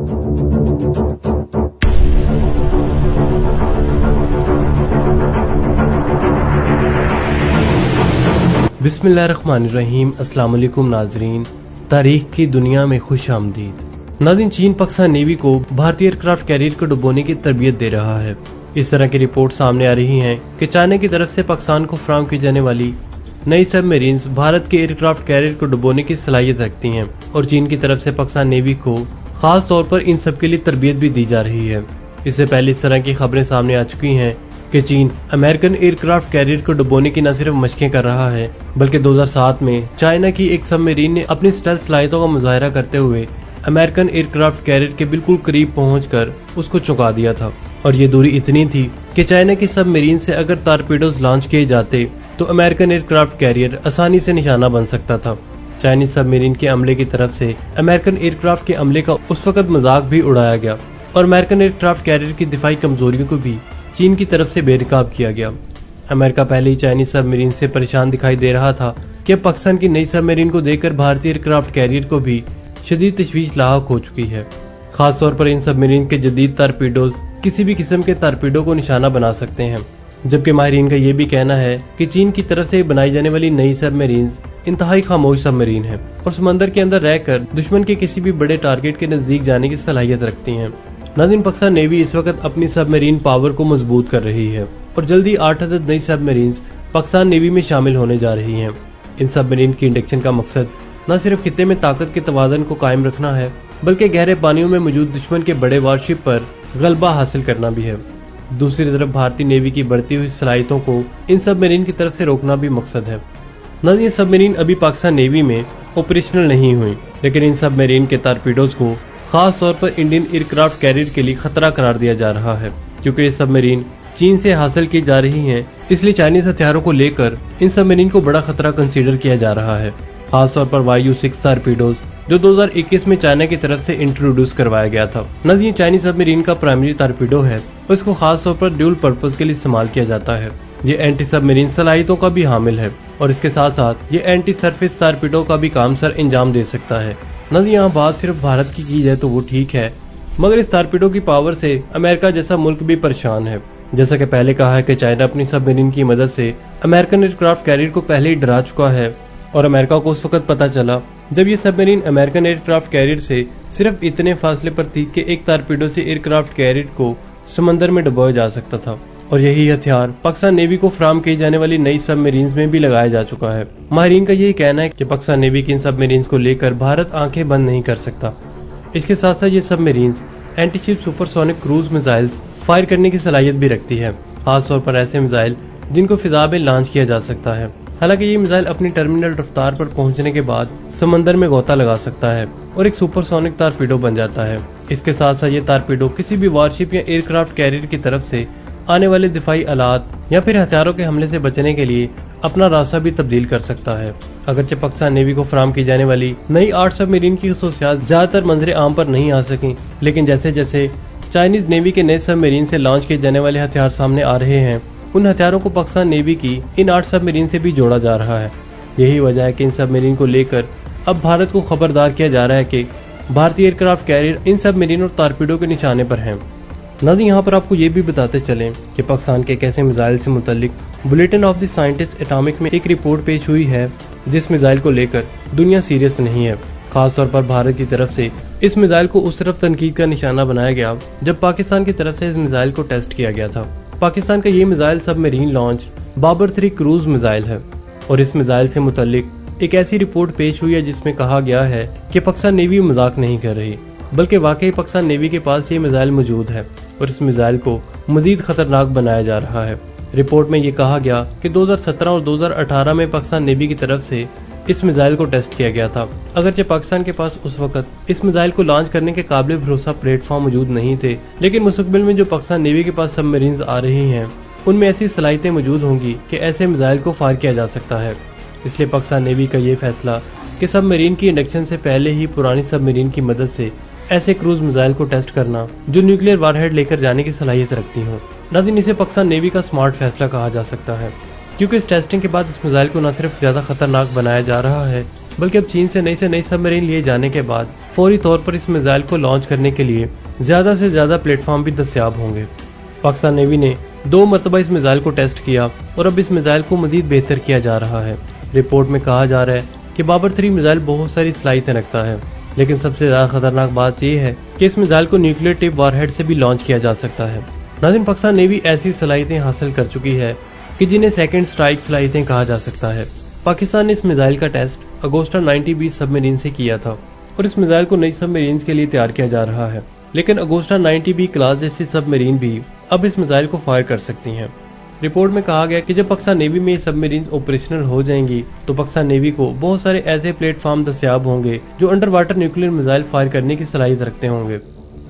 बिस्मिल्लाहिर्रहमानिर्रहीम। अस्सलाम वालेकुम नाजरीन, तारीख की दुनिया में खुश आमदीद। नाज़रीन, चीन पाकिस्तान नेवी को भारतीय एयरक्राफ्ट कैरियर को डुबोने की तरबियत दे रहा है। इस तरह की रिपोर्ट सामने आ रही हैं कि चाइना की तरफ से पाकिस्तान को फराहम की जाने वाली नई सबमरीन्स भारत के एयरक्राफ्ट कैरियर को डुबोने की सलाहियत रखती हैं और चीन की तरफ से पाकिस्तान नेवी को खास तौर पर इन सब के लिए तरबियत भी दी जा रही है। इससे पहले इस तरह की खबरें सामने आ चुकी हैं कि चीन अमेरिकन एयरक्राफ्ट कैरियर को डुबोने की न सिर्फ मशकें कर रहा है, बल्कि 2007 में चाइना की एक सबमरीन ने अपनी स्टेल्थ सलाहियतों का मुजाहरा करते हुए अमेरिकन एयरक्राफ्ट कैरियर के बिल्कुल करीब पहुंचकर उसको चुका दिया था। और ये दूरी इतनी थी कि चाइना की सबमरीन से अगर टारपीडोज लॉन्च किए जाते तो अमेरिकन एयरक्राफ्ट कैरियर आसानी से निशाना बन सकता था। चाइनीज सबमरीन के अमले की तरफ से अमेरिकन एयरक्राफ्ट के अमले का उस वक्त मजाक भी उड़ाया गया और अमेरिकन एयरक्राफ्ट कैरियर की दिफाई कमजोरियों को भी चीन की तरफ से बेनकाब किया गया। अमेरिका पहले ही चाइनीज सबमरीन से परेशान दिखाई दे रहा था कि अब पाकिस्तान की नई सबमरीन को देखकर भारतीय एयरक्राफ्ट कैरियर को भी शदीद तशवीश लाहक हो चुकी है। खास तौर पर इन सबमरीन के जदीद टारपीडोज किसी भी किस्म के टारपीडो को निशाना बना सकते हैं, जबकि माहिरीन का ये भी कहना है कि चीन की तरफ से बनाई जाने वाली नई सबमरीन इंतहाई खामोश सबमरीन है और समंदर के अंदर रहकर दुश्मन के किसी भी बड़े टारगेट के नजदीक जाने की सलाहियत रखती हैं। नाज़रीन, पाकिस्तान नेवी इस वक्त अपनी सबमरीन पावर को मजबूत कर रही है और जल्दी 8 नई सबमरीन पाकिस्तान नेवी में शामिल होने जा रही हैं। इन सबमरीन की इंडक्शन का मकसद न सिर्फ खित्ते में ताकत के तवाज़ुन को कायम रखना है, बल्कि गहरे पानियों में मौजूद दुश्मन के बड़े वारशिप पर गलबा हासिल करना भी है। दूसरी तरफ भारतीय नेवी की बढ़ती हुई सलाहियतों को इन सबमरीन की तरफ से रोकना भी मकसद है। नाज़रीन, सबमरीन अभी पाकिस्तान नेवी में ऑपरेशनल नहीं हुई, लेकिन इन सबमरीन के टारपीडोज को खास तौर पर इंडियन एयरक्राफ्ट कैरियर के लिए खतरा करार दिया जा रहा है। क्योंकि ये सबमरीन चीन से हासिल की जा रही हैं, इसलिए चाइनीज हथियारों को लेकर इन सबमरीन को बड़ा खतरा कंसीडर किया जा रहा है। खास तौर पर YU-6 टारपीडोज जो 2021 में चाइना की तरफ से इंट्रोड्यूस करवाया गया था। नाज़रीन, चाइनीज सबमरीन का प्राइमरी टारपीडो है और इसको खास तौर पर ड्यूल पर्पज के लिए इस्तेमाल किया जाता है। ये एंटी सबमरीन सलाहियतों का भी हामिल है और इसके साथ साथ ये एंटी सरफेस टारपीडो का भी काम सर अंजाम दे सकता है। नाज़रीन, यहाँ बात सिर्फ भारत की जाए तो वो ठीक है, मगर इस टारपीडो की पावर से अमेरिका जैसा मुल्क भी परेशान है। जैसा कि पहले कहा है कि चाइना अपनी सबमरीन की मदद से अमेरिकन एयरक्राफ्ट कैरियर को पहले ही डरा चुका है और अमेरिका को उस वक्त पता चला जब ये सबमरीन अमेरिकन एयरक्राफ्ट कैरियर से सिर्फ इतने फासले पर थी कि एक टारपीडो से एयरक्राफ्ट कैरियर को समंदर में डुबोया जा सकता था। और यही हथियार पाकिस्तान नेवी को फराहम की जाने वाली नई सबमरीन में भी लगाया जा चुका है। माहिरीन का यही कहना है कि पाकिस्तान नेवी की इन सबमरीन को लेकर भारत आंखें बंद नहीं कर सकता। इसके साथ साथ ये submarine antiship supersonic cruise missiles fire करने की सलाहियत भी रखती है, खास तौर पर ऐसे मिसाइल जिनको फिजा में लॉन्च किया जा सकता है। हालांकि ये मिसाइल अपनी टर्मिनल रफ्तार पर पहुंचने के बाद समंदर में गोता लगा सकता है और एक सुपरसोनिक टारपीडो बन जाता है। इसके साथ साथ ये टारपीडो किसी भी वारशिप या एयरक्राफ्ट कैरियर की तरफ से आने वाले दिफाई आलात या फिर हथियारों के हमले से बचने के लिए अपना रास्ता भी तब्दील कर सकता है। अगरचे पाकिस्तान नेवी को फराहम की जाने वाली नई 8 सबमरीन की खसूसियात ज्यादातर मंजर आम पर नहीं आ सकी, लेकिन जैसे जैसे चाइनीज नेवी के नए सबमरीन से लॉन्च किए जाने वाले हथियार सामने आ रहे हैं, उन हथियारों को पाकिस्तान नेवी की इन 8 सबमरीन से भी जोड़ा जा रहा है। यही वजह है कि इन सबमरीन को लेकर अब भारत को खबरदार किया जा रहा है कि भारतीय एयरक्राफ्ट कैरियर इन सबमरीन और टारपीडो के निशाने पर हैं। नाज़रीन, यहाँ पर आपको ये भी बताते चलें कि पाकिस्तान के एक ऐसे मिसाइल से मुतल्लिक bulletin of the scientist atomic में एक रिपोर्ट पेश हुई है जिस मिसाइल को लेकर दुनिया सीरियस नहीं है। खास तौर पर भारत की तरफ से इस मिसाइल को उस तरफ तनकीद का निशाना बनाया गया जब पाकिस्तान की तरफ से इस मिसाइल को टेस्ट किया गया था। पाकिस्तान का ये missile submarine launch Babur 3 cruise missile है और इस मिसाइल से मुतल्लिक एक ऐसी रिपोर्ट पेश हुई है जिसमें कहा गया है कि पाकिस्तान नेवी मजाक नहीं कर रही, बल्कि वाकई पाकिस्तान नेवी के पास ये मिसाइल मौजूद है और इस मिसाइल को मजीद खतरनाक बनाया जा रहा है। रिपोर्ट में ये कहा गया कि 2017 और 2018 में पाकिस्तान नेवी की तरफ से इस मिसाइल को टेस्ट किया गया था। अगरचे पाकिस्तान के पास उस वक्त इस मिसाइल को लॉन्च करने के काबिल भरोसा प्लेटफॉर्म मौजूद नहीं थे, लेकिन मुस्तकबिल में जो पाकिस्तान नेवी के पास सबमरीन आ रही हैं उनमें ऐसी सलाहियतें मौजूद होंगी कि ऐसे मिसाइल को फायर किया जा सकता है। इसलिए पाकिस्तान नेवी का ये फैसला कि सबमरीन की इंडक्शन से पहले ही पुरानी सबमरीन की मदद से ऐसे क्रूज मिसाइल को टेस्ट करना जो न्यूक्लियर वारहेड लेकर जाने की सलाहियत रखती हो। नाज़रीन, इसे पाकिस्तान नेवी का स्मार्ट फैसला कहा जा सकता है, क्योंकि इस टेस्टिंग के बाद इस मिसाइल को न सिर्फ ज्यादा खतरनाक बनाया जा रहा है, बल्कि अब चीन से नई सबमरीन लिए जाने के बाद फौरी तौर पर इस मिसाइल को लॉन्च करने के लिए ज्यादा से ज्यादा प्लेटफॉर्म भी दस्तयाब होंगे। पाकिस्तान नेवी ने 2 मरतबा इस मिसाइल को टेस्ट किया और अब इस मिसाइल को मजीद बेहतर किया जा रहा है। रिपोर्ट में कहा जा रहा है कि बाबर 3 मिसाइल बहुत सारी सलाहियतें रखता है, लेकिन सबसे ज्यादा खतरनाक बात यह है कि इस मिसाइल को न्यूक्लियर टिप वॉरहेड से भी लॉन्च किया जा सकता है। नाज़रीन, पाकिस्तान नेवी ऐसी सलाहियतें हासिल कर चुकी है कि जिन्हें सेकंड स्ट्राइक सलाहियतें कहा जा सकता है। पाकिस्तान ने इस मिसाइल का टेस्ट अगोस्टा 90B सबमरीन से किया था और इस मिसाइल को नई सबमरीन के लिए तैयार किया जा रहा है, लेकिन अगोस्टा 90B क्लास जैसी सबमरीन भी अब इस मिसाइल को फायर कर सकती हैं। रिपोर्ट में कहा गया कि जब पाकिस्तान नेवी में ये सबमरीन ऑपरेशनल हो जाएंगी तो पाकिस्तान नेवी को बहुत सारे ऐसे प्लेटफॉर्म दस्तयाब होंगे जो under water nuclear missile fire करने की सलाहियत रखते होंगे।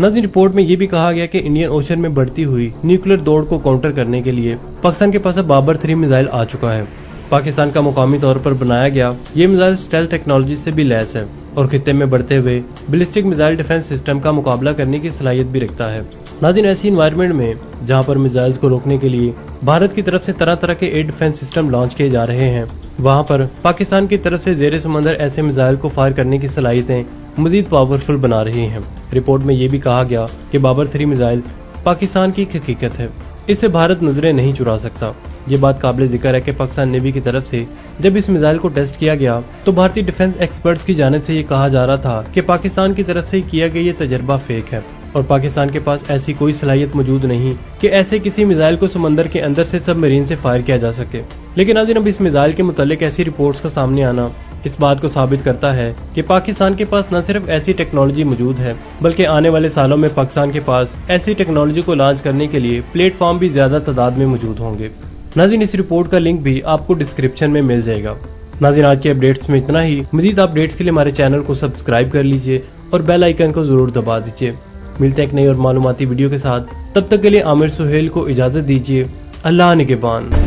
नाज़रीन, रिपोर्ट में ये भी कहा गया कि इंडियन ओशन में बढ़ती हुई न्यूक्लियर दौड़ को काउंटर करने के लिए पाकिस्तान के पास अब बाबर 3 मिसाइल आ चुका है। पाकिस्तान का मुकामी तौर पर बनाया गया ये मिसाइल स्टेल्थ टेक्नोलॉजी से भी लैस है और खित्ते में बढ़ते हुए बैलिस्टिक मिसाइल डिफेंस सिस्टम का मुकाबला करने की सलाहियत भी रखता है। नाज़रीन, ऐसी इन्वायरमेंट में जहां पर मिसाइल्स को रोकने के लिए भारत की तरफ से तरह तरह के एयर डिफेंस सिस्टम लॉन्च किए जा रहे हैं, वहां पर पाकिस्तान की तरफ से जेर समंदर ऐसे मिसाइल को फायर करने की सलाहियतें मजीद पावरफुल बना रही हैं। रिपोर्ट में ये भी कहा गया कि बाबर 3 मिसाइल पाकिस्तान की एक हकीकत है, इससे भारत नजरें नहीं चुरा सकता। ये बात काबिल जिक्र है कि पाकिस्तान नेवी की तरफ से जब इस मिसाइल को टेस्ट किया गया तो भारतीय डिफेंस एक्सपर्ट्स की जानिब से ये कहा जा रहा था कि पाकिस्तान की तरफ से किया गया ये तजर्बा फेक है और पाकिस्तान के पास ऐसी कोई सलाहियत मौजूद नहीं कि ऐसे किसी मिसाइल को समंदर के अंदर से सबमरीन से फायर किया जा सके। लेकिन आज अब इस मिसाइल के मुतालिक ऐसी रिपोर्ट्स का सामने आना इस बात को साबित करता है कि पाकिस्तान के पास न सिर्फ ऐसी टेक्नोलॉजी मौजूद है बल्कि आने वाले सालों में पाकिस्तान के पास ऐसी टेक्नोलॉजी को लॉन्च करने के लिए प्लेटफॉर्म भी ज्यादा तादाद में मौजूद होंगे। नाज़रीन, इस रिपोर्ट का लिंक भी आपको डिस्क्रिप्शन में मिल जाएगा। नाज़रीन, आज के अपडेट्स में इतना ही। मजीद अपडेट्स के लिए हमारे चैनल को सब्सक्राइब कर लीजिए और बेल आइकन को जरूर दबा दीजिए। मिलते हैं एक नई और मालूमाती वीडियो के साथ, तब तक के लिए आमिर सुहेल को इजाजत दीजिए। अल्लाह निगहबान।